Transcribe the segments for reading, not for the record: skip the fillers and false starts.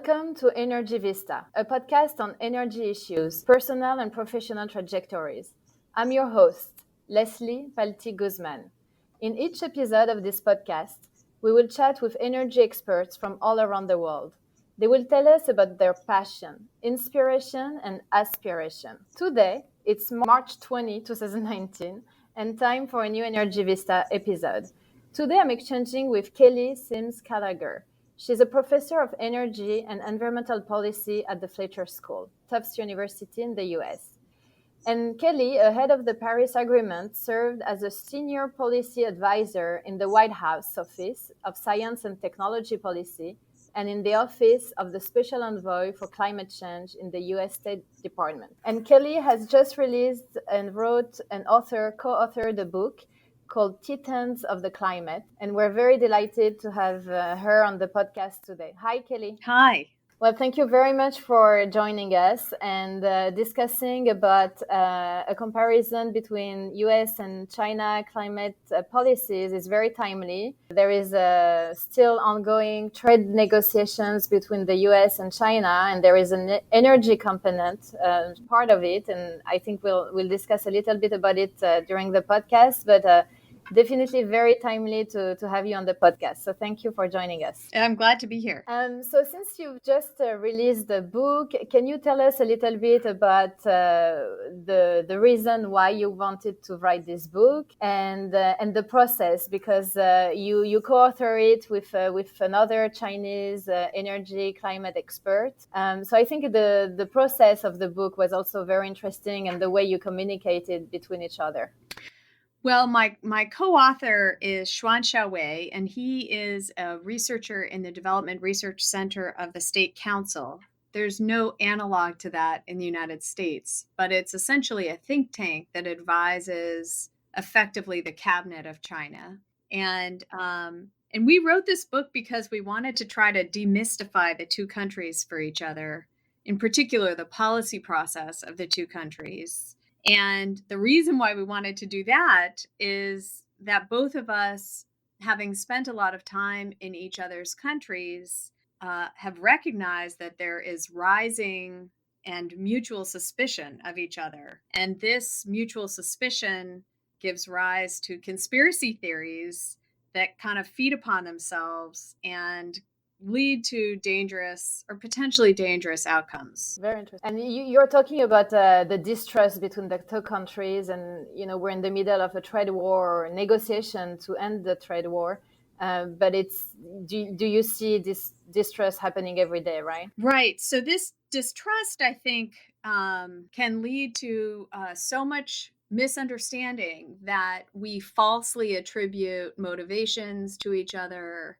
Welcome to Energy Vista, a podcast on energy issues, personal and professional trajectories. I'm your host, Leslie Palti-Guzman. In each episode of this podcast, we will chat with energy experts from all around the world. They will tell us about their passion, inspiration, and aspiration. Today, it's March 20, 2019, and time for a new Energy Vista episode. Today, I'm exchanging with Kelly Sims Gallagher. She's a professor of energy and environmental policy at the Fletcher School, Tufts University in the US. And Kelly, ahead of the Paris Agreement, served as a senior policy advisor in the White House Office of Science and Technology Policy and in the Office of the Special Envoy for Climate Change in the US State Department. And Kelly has just released and wrote and co-authored a book called Titans of the Climate. And we're very delighted to have her on the podcast today. Hi, Kelly. Hi. Well, thank you very much for joining us and discussing about a comparison between US and China climate policies is very timely. There is still ongoing trade negotiations between the US and China, and there is an energy component part of it. And I think we'll discuss a little bit about it during the podcast, but definitely very timely to have you on the podcast. So thank you for joining us. I'm glad to be here. So since you've just released the book, can you tell us a little bit about the reason why you wanted to write this book and the process? Because you co-author it with another Chinese energy climate expert. So I think the process of the book was also very interesting, and the way you communicated between each other. Well, my co-author is Xuanxia Wei, and he is a researcher in the Development Research Center of the State Council. There's no analog to that in the United States, but it's essentially a think tank that advises effectively the cabinet of China. And we wrote this book because we wanted to try to demystify the two countries for each other, in particular the policy process of the two countries. And the reason why we wanted to do that is that both of us, having spent a lot of time in each other's countries, have recognized that there is rising and mutual suspicion of each other. And this mutual suspicion gives rise to conspiracy theories that kind of feed upon themselves and lead to dangerous or potentially dangerous outcomes. Very interesting. And you're talking about the distrust between the two countries, and we're in the middle of a trade war or negotiation to end the trade war. But do you see this distrust happening every day, right? Right. So this distrust, I think, can lead to so much misunderstanding that we falsely attribute motivations to each other,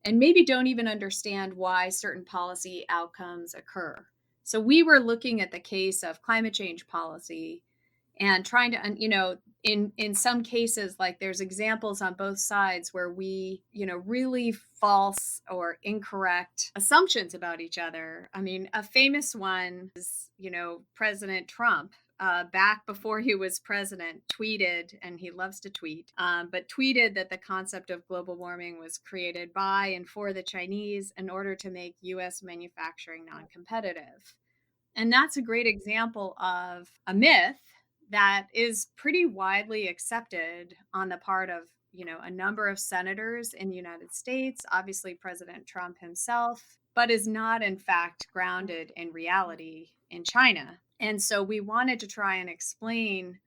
and maybe don't even understand why certain policy outcomes occur. So we were looking at the case of climate change policy and trying to, in some cases, like there's examples on both sides where we, really false or incorrect assumptions about each other. I mean, a famous one is, President Trump. Back before he was president, tweeted, and he loves to tweet, but tweeted that the concept of global warming was created by and for the Chinese in order to make U.S. manufacturing non-competitive. And that's a great example of a myth that is pretty widely accepted on the part of, a number of senators in the United States, obviously President Trump himself, but is not in fact grounded in reality in China. And so we wanted to try and explain,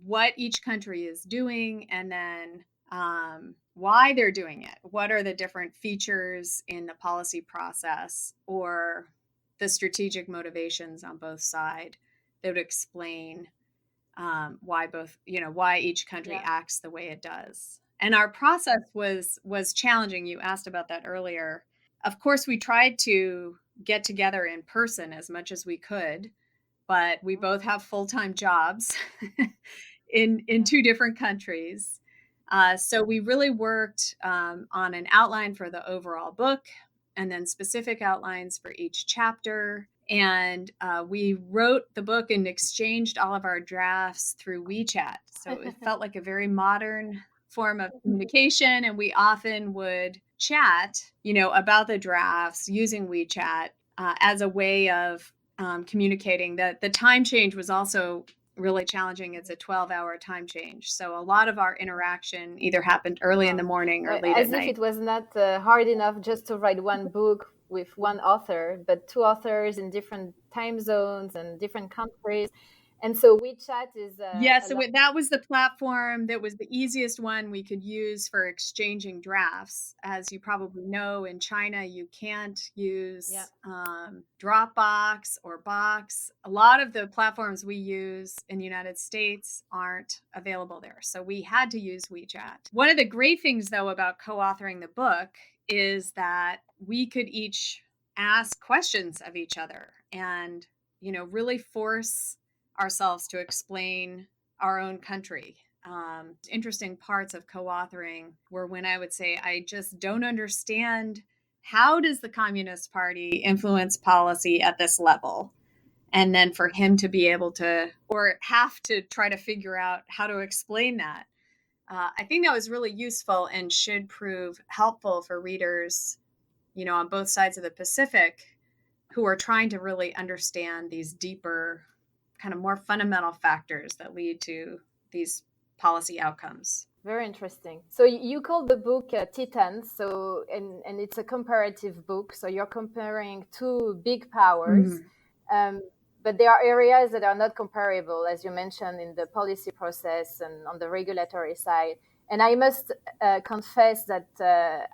what each country is doing, and then why they're doing it. What are the different features in the policy process or the strategic motivations on both sides that would explain why each country acts the way it does. And our process was challenging. You asked about that earlier. Of course, we tried to get together in person as much as we could, but we both have full-time jobs in two different countries. So we really worked on an outline for the overall book, and then specific outlines for each chapter. And we wrote the book and exchanged all of our drafts through WeChat. So it felt like a very modern form of communication. And we often would chat, about the drafts using WeChat as a way of communicating. The time change was also really challenging. It's a 12-hour time change. So a lot of our interaction either happened early in the morning or late at As night. if it was not hard enough just to write one book with one author, but two authors in different time zones and different countries. And so WeChat is that was the platform that was the easiest one we could use for exchanging drafts. As you probably know, in China, you can't use Dropbox or Box. A lot of the platforms we use in the United States aren't available there. So we had to use WeChat. One of the great things, though, about co-authoring the book is that we could each ask questions of each other and, really force ourselves to explain our own country. Interesting parts of co-authoring were when I would say, I just don't understand, how does the Communist Party influence policy at this level? And then for him to be able to, or have to try to figure out how to explain that. I think that was really useful and should prove helpful for readers, on both sides of the Pacific, who are trying to really understand these deeper, kind of more fundamental factors that lead to these policy outcomes. Very interesting. So you called the book Titans, and it's a comparative book. So you're comparing two big powers, but there are areas that are not comparable, as you mentioned, in the policy process and on the regulatory side. And I must confess that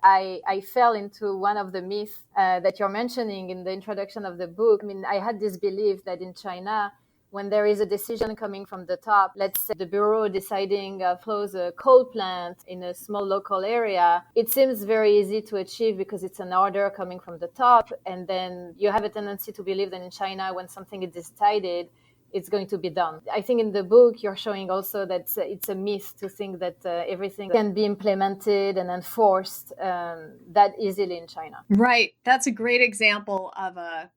I fell into one of the myths that you're mentioning in the introduction of the book. I mean, I had this belief that in China, when there is a decision coming from the top, let's say the bureau deciding to close a coal plant in a small local area, it seems very easy to achieve because it's an order coming from the top. And then you have a tendency to believe that in China, when something is decided, it's going to be done. I think in the book, you're showing also that it's a myth to think that everything can be implemented and enforced that easily in China. Right. That's a great example of a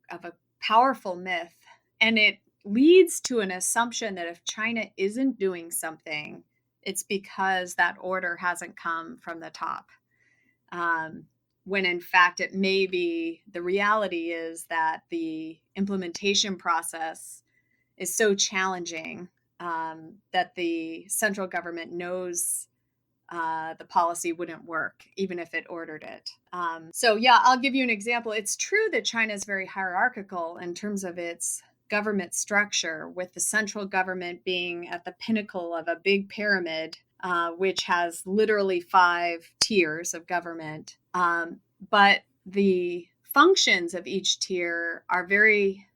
powerful myth. And it leads to an assumption that if China isn't doing something, it's because that order hasn't come from the top. When in fact, it may be, the reality is that the implementation process is so challenging that the central government knows the policy wouldn't work, even if it ordered it. I'll give you an example. It's true that China is very hierarchical in terms of its government structure, with the central government being at the pinnacle of a big pyramid, which has literally 5 tiers of government. But the functions of each tier are very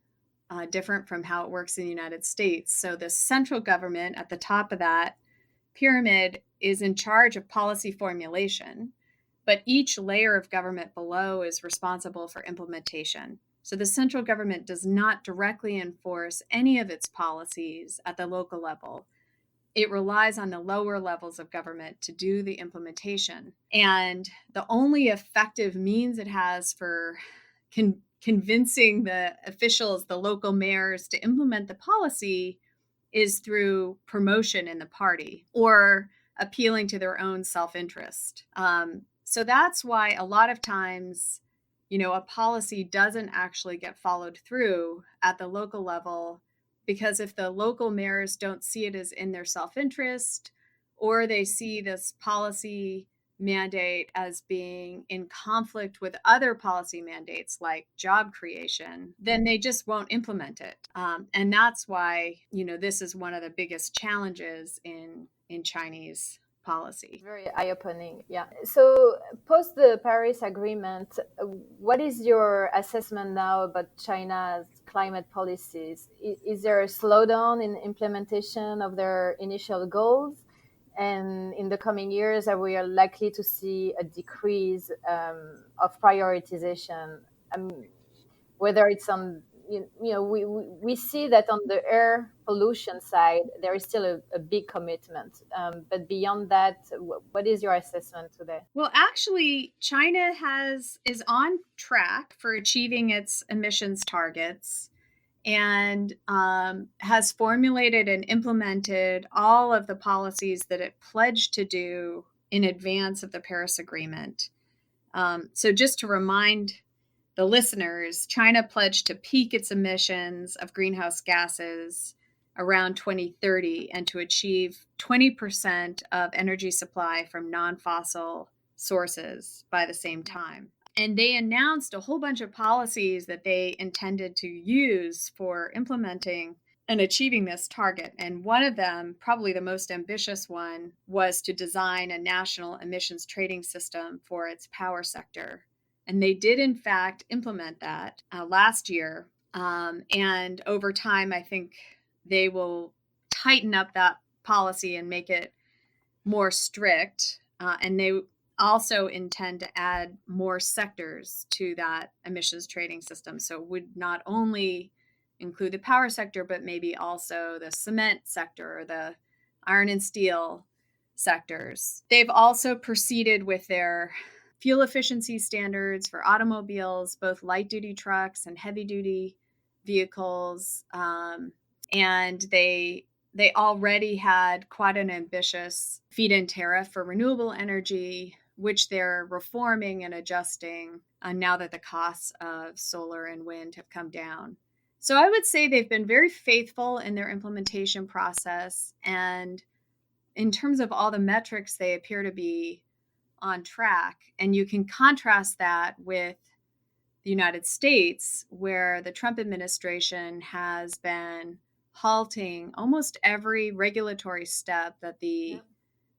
different from how it works in the United States. So the central government at the top of that pyramid is in charge of policy formulation, but each layer of government below is responsible for implementation. So the central government does not directly enforce any of its policies at the local level. It relies on the lower levels of government to do the implementation. And the only effective means it has for convincing the officials, the local mayors, to implement the policy is through promotion in the party or appealing to their own self-interest. So that's why a lot of times, a policy doesn't actually get followed through at the local level, because if the local mayors don't see it as in their self-interest, or they see this policy mandate as being in conflict with other policy mandates like job creation, then they just won't implement it. And that's why, this is one of the biggest challenges in Chinese policy. Very eye-opening, yeah. So post the Paris Agreement, what is your assessment now about China's climate policies? Is there a slowdown in implementation of their initial goals? And in the coming years, are we likely to see a decrease of prioritization? Whether it's on, we see that on the air pollution side, there is still a big commitment. But beyond that, what is your assessment today? Well, actually, China is on track for achieving its emissions targets, and has formulated and implemented all of the policies that it pledged to do in advance of the Paris Agreement. So just to remind the listeners, China pledged to peak its emissions of greenhouse gases around 2030 and to achieve 20% of energy supply from non-fossil sources by the same time. And they announced a whole bunch of policies that they intended to use for implementing and achieving this target. And one of them, probably the most ambitious one, was to design a national emissions trading system for its power sector. And they did, in fact, implement that last year. And over time, I think they will tighten up that policy and make it more strict. And they also intend to add more sectors to that emissions trading system. So it would not only include the power sector, but maybe also the cement sector, the iron and steel sectors. They've also proceeded with their fuel efficiency standards for automobiles, both light-duty trucks and heavy-duty vehicles. And they already had quite an ambitious feed-in tariff for renewable energy, which they're reforming and adjusting now that the costs of solar and wind have come down. So I would say they've been very faithful in their implementation process. And in terms of all the metrics, they appear to be on track. And you can contrast that with the United States, where the Trump administration has been halting almost every regulatory step that the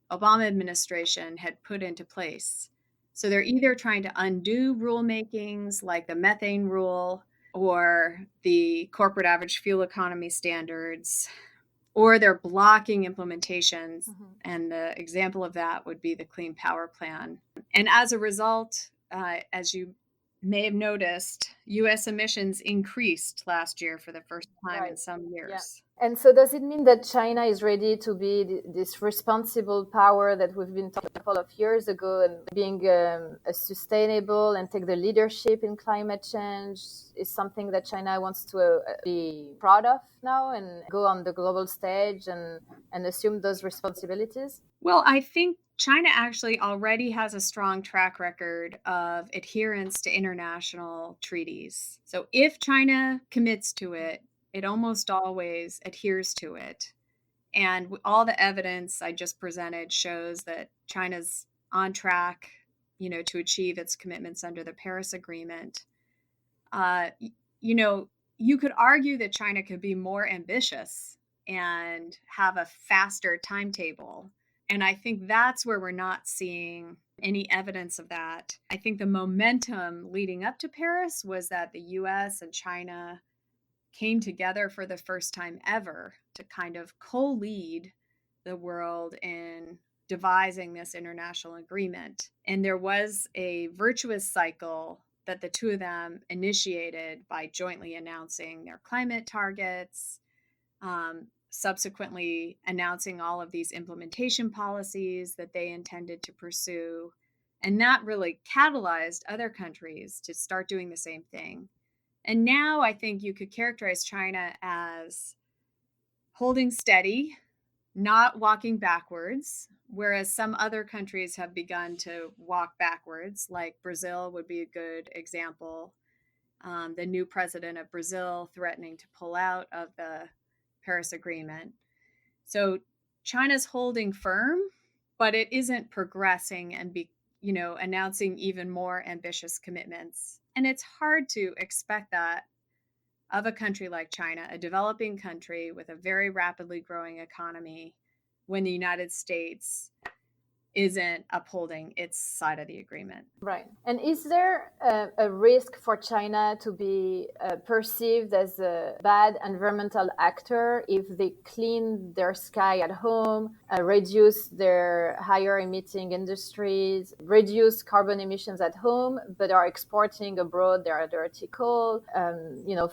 Obama administration had put into place. So they're either trying to undo rulemakings like the methane rule or the corporate average fuel economy standards, or they're blocking implementations. And the example of that would be the Clean Power Plan. And as a result, as you may have noticed, U.S. emissions increased last year for the first time in some years. Yeah. And so does it mean that China is ready to be this responsible power that we've been talking a couple of years ago, and being a sustainable and take the leadership in climate change is something that China wants to be proud of now and go on the global stage and assume those responsibilities? Well, I think China actually already has a strong track record of adherence to international treaties. So if China commits to it, it almost always adheres to it. And all the evidence I just presented shows that China's on track, to achieve its commitments under the Paris Agreement. You could argue that China could be more ambitious and have a faster timetable. And I think that's where we're not seeing any evidence of that. I think the momentum leading up to Paris was that the US and China came together for the first time ever to kind of co-lead the world in devising this international agreement. And there was a virtuous cycle that the two of them initiated by jointly announcing their climate targets, subsequently announcing all of these implementation policies that they intended to pursue. And that really catalyzed other countries to start doing the same thing. And now I think you could characterize China as holding steady, not walking backwards, whereas some other countries have begun to walk backwards, like Brazil would be a good example. The new president of Brazil threatening to pull out of the Paris Agreement. So China's holding firm, but it isn't progressing and announcing even more ambitious commitments. And it's hard to expect that of a country like China, a developing country with a very rapidly growing economy, when the United States isn't upholding its side of the agreement. Right. And is there a risk for China to be perceived as a bad environmental actor if they clean their sky at home, reduce their higher emitting industries, reduce carbon emissions at home, but are exporting abroad their dirty coal,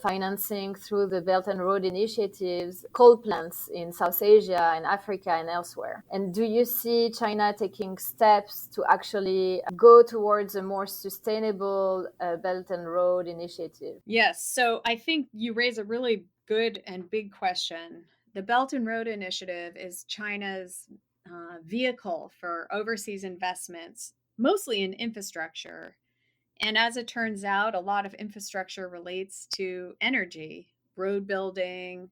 financing through the Belt and Road initiatives, coal plants in South Asia and Africa and elsewhere? And do you see China taking steps to actually go towards a more sustainable Belt and Road initiative? Yes. So I think you raise a really good and big question. The Belt and Road Initiative is China's vehicle for overseas investments, mostly in infrastructure. And as it turns out, a lot of infrastructure relates to energy, road building,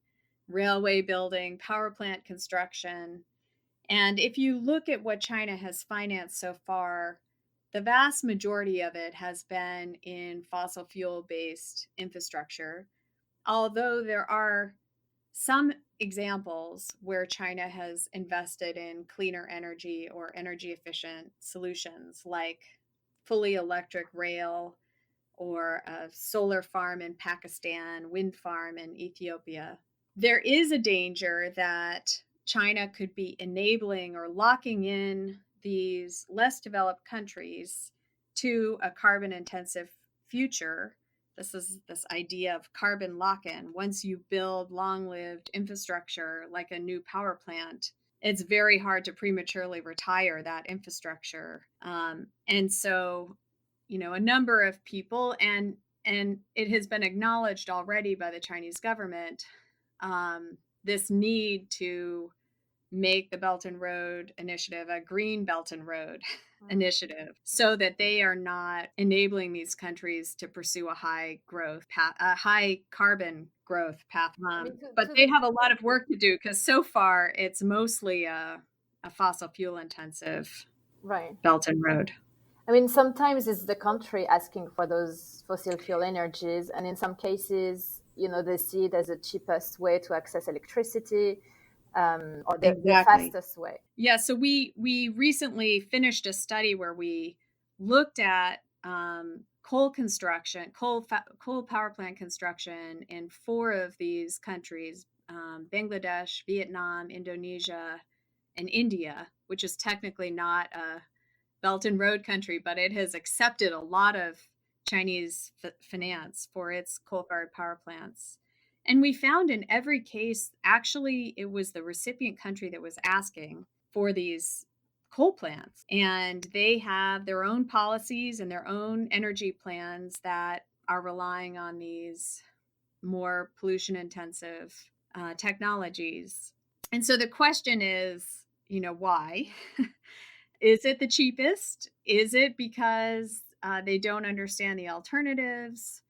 railway building, power plant construction. And if you look at what China has financed so far, the vast majority of it has been in fossil fuel-based infrastructure, although there are some examples where China has invested in cleaner energy or energy efficient solutions like fully electric rail or a solar farm in Pakistan, wind farm in Ethiopia. There is a danger that China could be enabling or locking in these less developed countries to a carbon intensive future. This is this idea of carbon lock in. Once you build long lived infrastructure like a new power plant, it's very hard to prematurely retire that infrastructure. And so, a number of people, and it has been acknowledged already by the Chinese government, this need to make the Belt and Road Initiative a green Belt and Road initiative, so that they are not enabling these countries to pursue a high growth path, a high carbon growth path. But they have a lot of work to do because so far it's mostly a fossil fuel intensive Belt and Road. I mean, sometimes it's the country asking for those fossil fuel energies, and in some cases, they see it as the cheapest way to access electricity, or the fastest way. Yeah, so we recently finished a study where we looked at coal power plant construction in 4 of these countries, Bangladesh, Vietnam, Indonesia, and India, which is technically not a Belt and Road country, but it has accepted a lot of Chinese finance for its coal-fired power plants. And we found in every case, actually, it was the recipient country that was asking for these coal plants. And they have their own policies and their own energy plans that are relying on these more pollution-intensive technologies. And so the question is, why? Is it the cheapest? Is it because they don't understand the alternatives?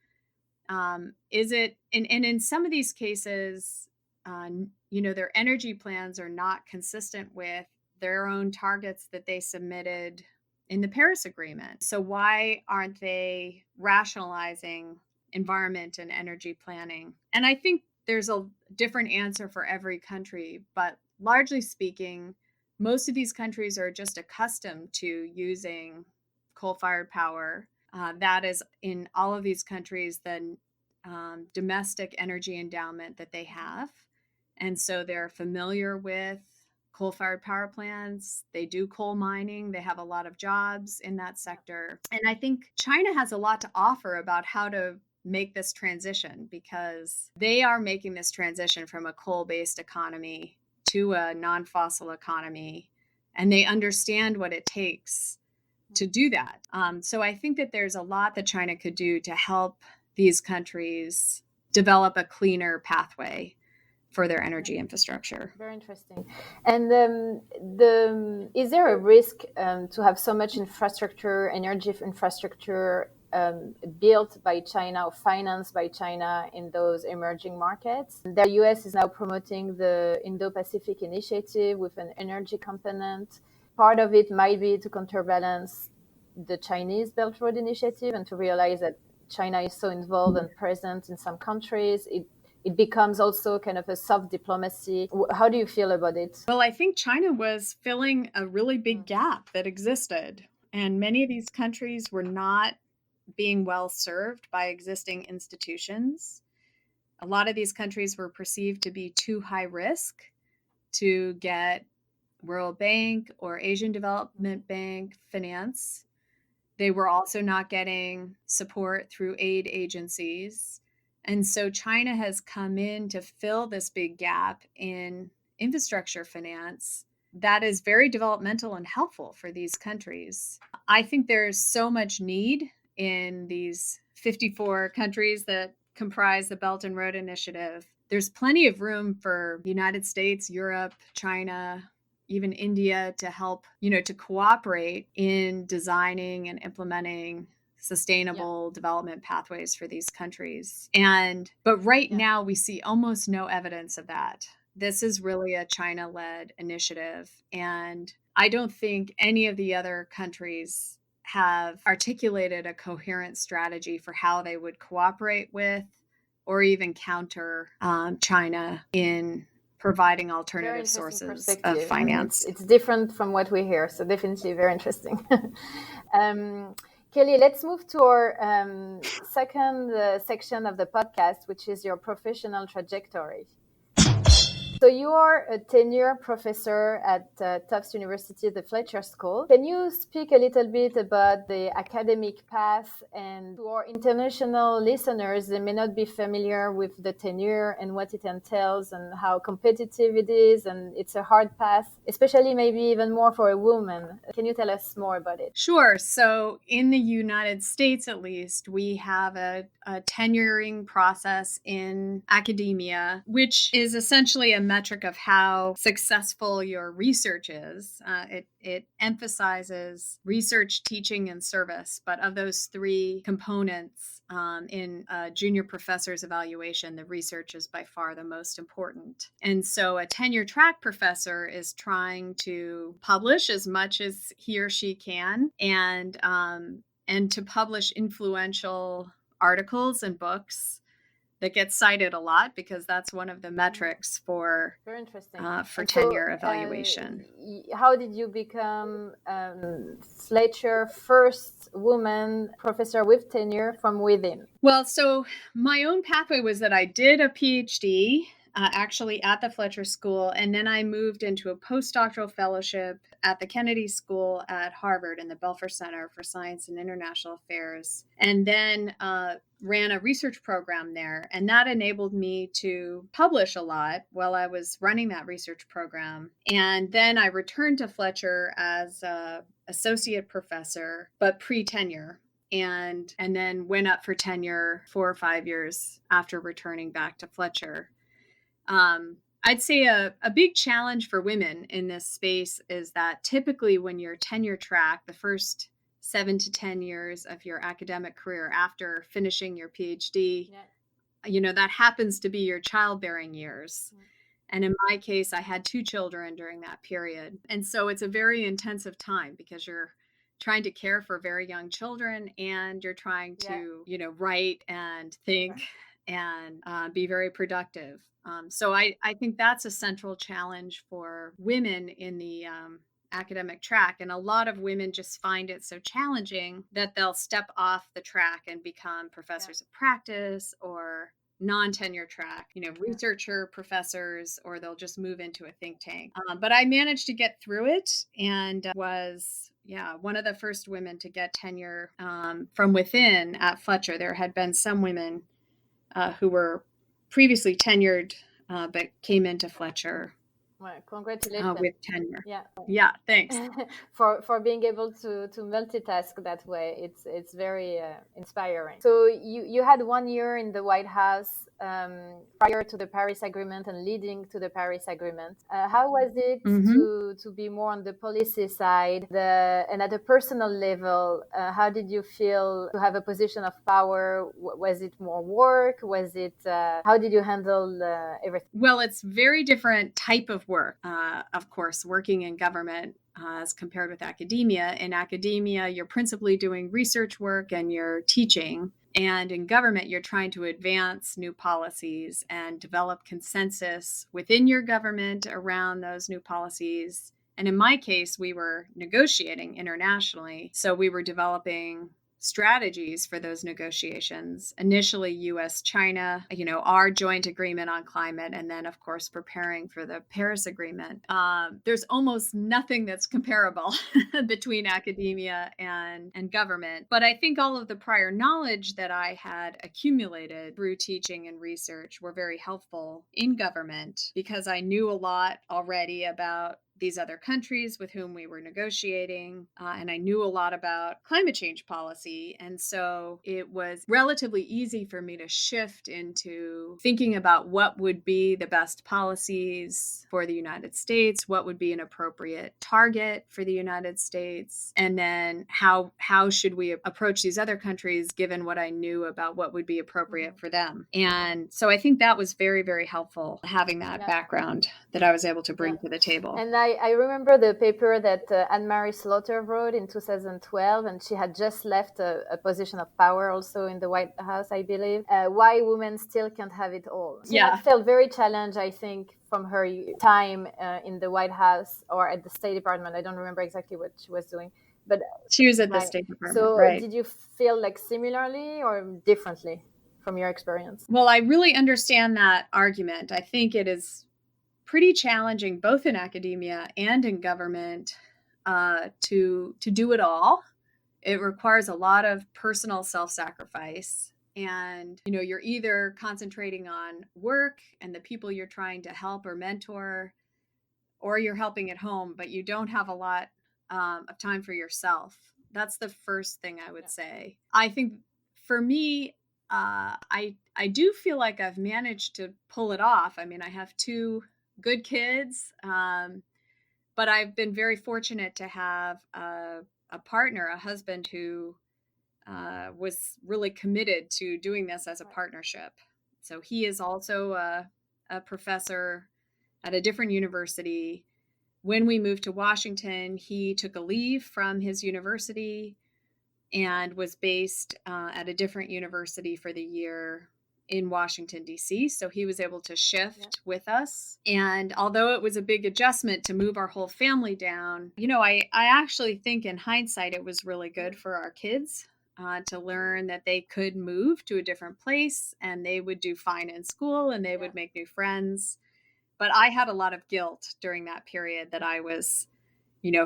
Is it, and in some of these cases, their energy plans are not consistent with their own targets that they submitted in the Paris Agreement. So why aren't they rationalizing environment and energy planning? And I think there's a different answer for every country, but largely speaking, most of these countries are just accustomed to using coal-fired power. That is, in all of these countries, the domestic energy endowment that they have. And so they're familiar with coal-fired power plants. They do coal mining. They have a lot of jobs in that sector. And I think China has a lot to offer about how to make this transition, because they are making this transition from a coal-based economy to a non-fossil economy, and they understand what it takes to do that. So I think that there's a lot that China could do to help these countries develop a cleaner pathway for their energy infrastructure. Very interesting. And is there a risk to have so much infrastructure, energy infrastructure, built by China or financed by China in those emerging markets? The US is now promoting the Indo-Pacific initiative with an energy component. Part of it might be to counterbalance the Chinese Belt Road Initiative, and to realize that China is so involved and present in some countries. It becomes also kind of a soft diplomacy. How do you feel about it? Well, I think China was filling a really big gap that existed, and many of these countries were not being well served by existing institutions. A lot of these countries were perceived to be too high risk to get World Bank or Asian Development Bank finance. They were also not getting support through aid agencies. And so China has come in to fill this big gap in infrastructure finance that is very developmental and helpful for these countries. I think there's so much need in these 54 countries that comprise the Belt and Road Initiative. There's plenty of room for the United States, Europe, China, even India to help, to cooperate in designing and implementing sustainable development pathways for these countries. But right now we see almost no evidence of that. This is really a China-led initiative, and I don't think any of the other countries have articulated a coherent strategy for how they would cooperate with or even counter China in providing alternative sources of finance. It's different from what we hear, so definitely very interesting. Kelly, let's move to our second section of the podcast, which is your professional trajectory. So you are a tenure professor at Tufts University, the Fletcher School. Can you speak a little bit about the academic path? And to our international listeners, they may not be familiar with the tenure and what it entails and how competitive it is. And it's a hard path, especially maybe even more for a woman. Can you tell us more about it? Sure. So in the United States, at least, we have a tenuring process in academia, which is essentially a metric of how successful your research is. It emphasizes research, teaching, and service. But of those three components in a junior professor's evaluation, the research is by far the most important. And so a tenure track professor is trying to publish as much as he or she can and to publish influential articles and books that get cited a lot, because that's one of the metrics for very interesting for tenure evaluation. How did you become Fletcher first woman professor with tenure from within? Well, so my own pathway was that I did a PhD actually at the Fletcher School, and then I moved into a postdoctoral fellowship at the Kennedy School at Harvard in the Belfer Center for Science and International Affairs, and then ran a research program there. And that enabled me to publish a lot while I was running that research program. And then I returned to Fletcher as associate professor, but pre-tenure. And then went up for tenure 4 or 5 years after returning back to Fletcher. I'd say a big challenge for women in this space is that typically when you're tenure track, the first 7 to 10 years of your academic career after finishing your PhD, that happens to be your childbearing years. And in my case, I had 2 children during that period. And so it's a very intensive time because you're trying to care for very young children and you're trying to, write and think and be very productive. So I think that's a central challenge for women in the academic track. And a lot of women just find it so challenging that they'll step off the track and become professors of practice or non-tenure track, researcher professors, or they'll just move into a think tank. But I managed to get through it and was one of the first women to get tenure from within at Fletcher. There had been some women who were previously tenured, but came into Fletcher. Well, congratulations with tenure. Yeah, thanks for being able to multitask that way. It's very inspiring. So you had 1 year in the White House prior to the Paris Agreement and leading to the Paris Agreement. How was it to be more on the policy side and at a personal level? How did you feel to have a position of power? Was it more work? Was it how did you handle everything? Well, it's very different type of work. Of course, working in government as compared with academia. In academia, you're principally doing research work and you're teaching. And in government, you're trying to advance new policies and develop consensus within your government around those new policies. And in my case, we were negotiating internationally. So we were developing strategies for those negotiations. Initially, US-China, our joint agreement on climate, and then, of course, preparing for the Paris Agreement. There's almost nothing that's comparable between academia and government. But I think all of the prior knowledge that I had accumulated through teaching and research were very helpful in government because I knew a lot already about these other countries with whom we were negotiating, and I knew a lot about climate change policy. And so it was relatively easy for me to shift into thinking about what would be the best policies for the United States, what would be an appropriate target for the United States, and then how should we approach these other countries given what I knew about what would be appropriate for them. And so I think that was very, very helpful, having that background that I was able to bring to the table. And I remember the paper that Anne-Marie Slaughter wrote in 2012, and she had just left a position of power also in the White House, I believe, why women still can't have it all. She had felt very challenged, I think, from her time in the White House or at the State Department. I don't remember exactly what she was doing. But she was at the State Department. So did you feel like similarly or differently from your experience? Well, I really understand that argument. I think it is pretty challenging both in academia and in government to do it all. It requires a lot of personal self-sacrifice. And, you're either concentrating on work and the people you're trying to help or mentor, or you're helping at home, but you don't have a lot of time for yourself. That's the first thing I would say. I think for me, I do feel like I've managed to pull it off. I mean, I have 2 good kids, but I've been very fortunate to have a partner, a husband who was really committed to doing this as a partnership. So he is also a professor at a different university. When we moved to Washington, he took a leave from his university and was based at a different university for the year in Washington, D.C. So he was able to shift with us. And although it was a big adjustment to move our whole family down, I actually think in hindsight, it was really good for our kids to learn that they could move to a different place and they would do fine in school and they would make new friends. But I had a lot of guilt during that period that I was,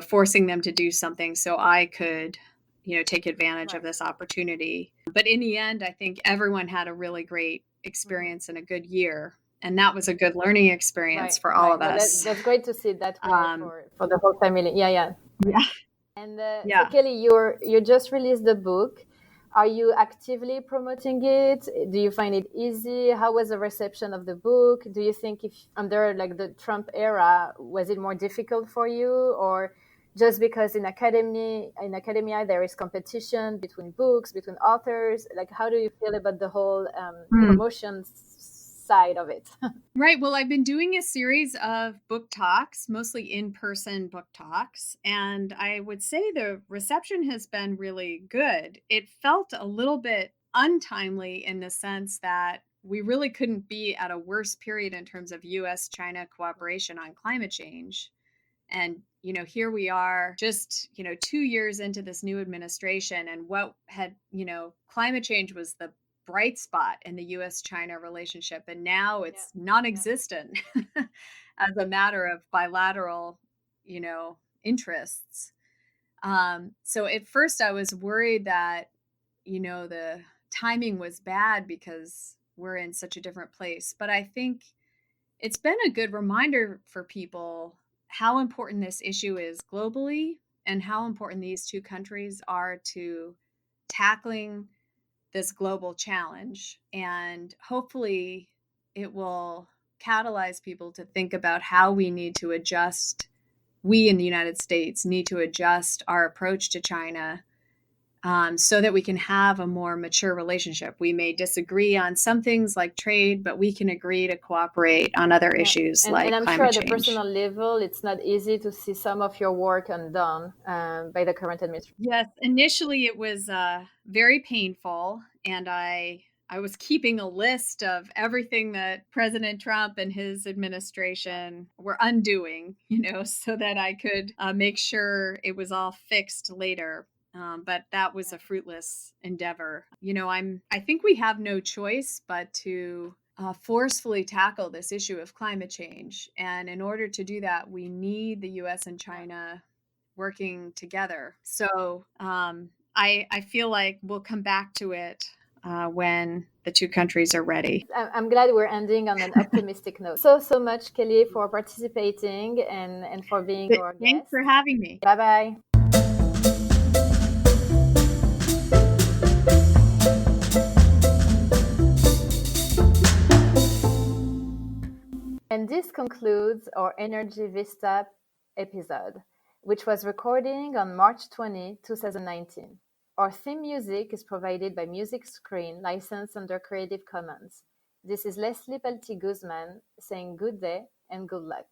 forcing them to do something so I could, take advantage of this opportunity. But in the end, I think everyone had a really great experience and a good year. And that was a good learning experience for all of us. That's great to see that for the whole family. Yeah. And so Kelly, you just released the book. Are you actively promoting it? Do you find it easy? How was the reception of the book? Do you think if under the Trump era, was it more difficult for you, or just because in academia there is competition between books, between authors? How do you feel about the whole promotion side of it? Right. Well, I've been doing a series of book talks, mostly in-person book talks, and I would say the reception has been really good. It felt a little bit untimely in the sense that we really couldn't be at a worse period in terms of US-China cooperation on climate change. And, here we are just, 2 years into this new administration, and what had, climate change was the bright spot in the US-China relationship, and now it's non-existent as a matter of bilateral, interests. So at first I was worried that, the timing was bad because we're in such a different place. But I think it's been a good reminder for people how important this issue is globally and how important these 2 countries are to tackling this global challenge. And hopefully it will catalyze people to think about how we need to adjust. We in the United States need to adjust our approach to China so that we can have a more mature relationship. We may disagree on some things like trade, but we can agree to cooperate on other issues like climate change. And I'm sure at the personal level, it's not easy to see some of your work undone by the current administration. Yes, initially it was very painful, and I was keeping a list of everything that President Trump and his administration were undoing, so that I could make sure it was all fixed later. But that was a fruitless endeavor. I think we have no choice but to forcefully tackle this issue of climate change. And in order to do that, we need the US and China working together. So I feel like we'll come back to it when the two countries are ready. I'm glad we're ending on an optimistic note. So much, Kelly, for participating and for being our guest. Thanks for having me. Bye-bye. And this concludes our Energy Vista episode, which was recording on March 20, 2019. Our theme music is provided by Music Screen, licensed under Creative Commons. This is Leslie Palti-Guzman saying good day and good luck.